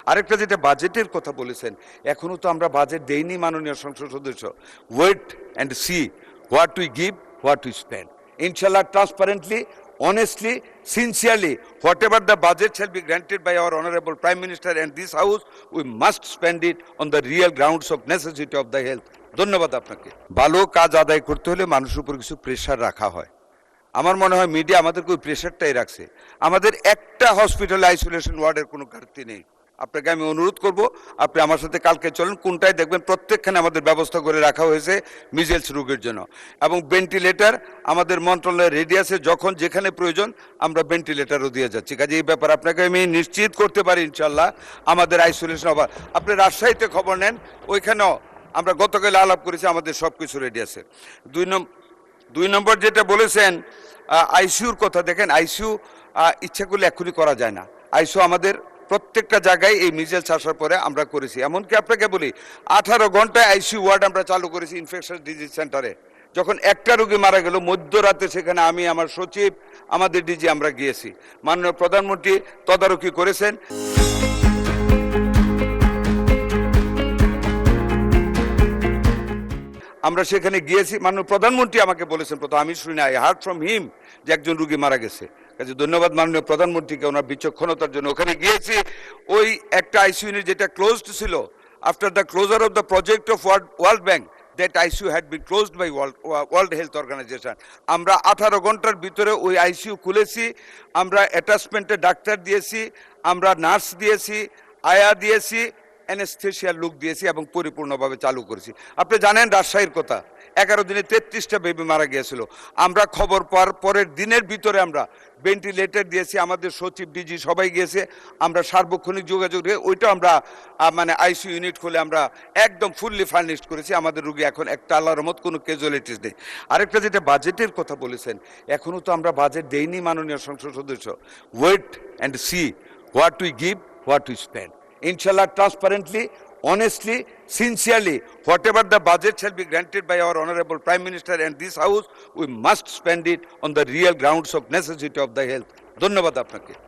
আরেকটা যেটা বাজেটের কথা বলেছেন, এখনো তো আমরা বাজেট দেইনি মাননীয় সংসদ সদস্য। Wait and see what we give, what we spend. ইনশাল্লাহ transparently, honestly, sincerely, whatever the budget shall be granted by our Honorable Prime Minister and this House, we must spend it on the real grounds of necessity of the health. ধন্যবাদ আপনাকে। ভালো কাজ আদায় করতে হলে মানুষের উপর কিছু প্রেশার রাখা হয়। আমার মনে হয় মিডিয়া আমাদেরকে ওই প্রেশারটাই রাখছে। আমাদের একটা হসপিটাল আইসোলেশন ওয়ার্ডের কোনো ঘাটতি নেই। আপনাকে আমি অনুরোধ করব, আপনি আমার সাথে কালকে চলেন, কোনটায় দেখবেন প্রত্যেকখানে আমাদের ব্যবস্থা করে রাখা হয়েছে মিজেলস রোগের জন্য। এবং ভেন্টিলেটর আমাদের মন্ত্রণালয়ের রেডি আছে, যখন যেখানে প্রয়োজন আমরা ভেন্টিলেটরও দিয়ে যাচ্ছি। কাজে এই ব্যাপার আপনাকে আমি নিশ্চিত করতে পারি ইনশাল্লাহ আমাদের আইসোলেশন অভাব। আপনি রাজশাহীতে খবর নেন, ওইখানেও আমরা গতকাল আলাপ করেছি, আমাদের সব কিছু রেডি আছে। দুই নম্বর যেটা বলেছেন আইসিউর কথা, দেখেন আইসিইউ ইচ্ছা করলে এক্ষুনি করা যায় না। আইসিইউ আমাদের প্রত্যেকটা জায়গায় এই মিজেলস আসার পরে আমরা করেছি। এমনকি আপনাকে বলি 18 ঘন্টায় আইসিইউ ওয়ার্ড আমরা চালু করেছি ইনফেকশাস ডিজিজ সেন্টারে। যখন একটা রোগী মারা গেল মধ্যরাতে, সেখানে আমি, আমার সচিব, আমাদের ডিজি আমরা গিয়েছি। মাননীয় প্রধানমন্ত্রী তদারকি করেছেন। আমরা সেখানে গিয়েছি, মাননীয় প্রধানমন্ত্রী আমাকে বলেছেন, প্রথম আমি শুনি না, আই হার্ড ফ্রম হিম যে একজন রুগী মারা গেছে। কাজে ধন্যবাদ মাননীয় প্রধানমন্ত্রীকে ওনার বিচক্ষণতার জন্য। ওখানে গিয়েছি, ওই একটা আইসিইউ ইউনিট যেটা ক্লোজড ছিল, after the closure of the project of World Bank, that ICU had been closed by World Health Organization. আমরা 18 ঘন্টার ভিতরে ওই আইসিইউ খুলেছি, আমরা অ্যাটাচমেন্টে ডাক্তার দিয়েছি, আমরা নার্স দিয়েছি, আয়া দিয়েছি, অ্যানেস্থেশিয়ার লোক দিয়েছি এবং পরিপূর্ণভাবে চালু করেছি। আপনি জানেন রাজশাহীর কথা, 11 দিনে 33টা বেবি মারা গিয়েছিল। আমরা খবর পাওয়ার পরের দিনের ভিতরে আমরা ভেন্টিলেটর দিয়েছি, আমাদের সচিব ডিজি সবাই গিয়েছে। আমরা সার্বক্ষণিক যোগাযোগ রেখে ওইটা আমরা মানে আইসিইউ ইউনিট খুলে আমরা একদম ফুললি ফার্নিশড করেছি। আমাদের রুগী এখন একটা আল্লাহর রহমত কোনো ক্যাজুয়ালিটিস নেই। আরেকটা যেটা বাজেটের কথা বলেছেন, এখনো তো আমরা বাজেট দেইনি মাননীয় সংসদ সদস্য। Wait and see what we give, what we spend. Inshallah, transparently, honestly, sincerely, whatever the budget shall be granted by our Honorable Prime Minister and this House, we must spend it on the real grounds of necessity of the health. ধন্যবাদ আপনাকে।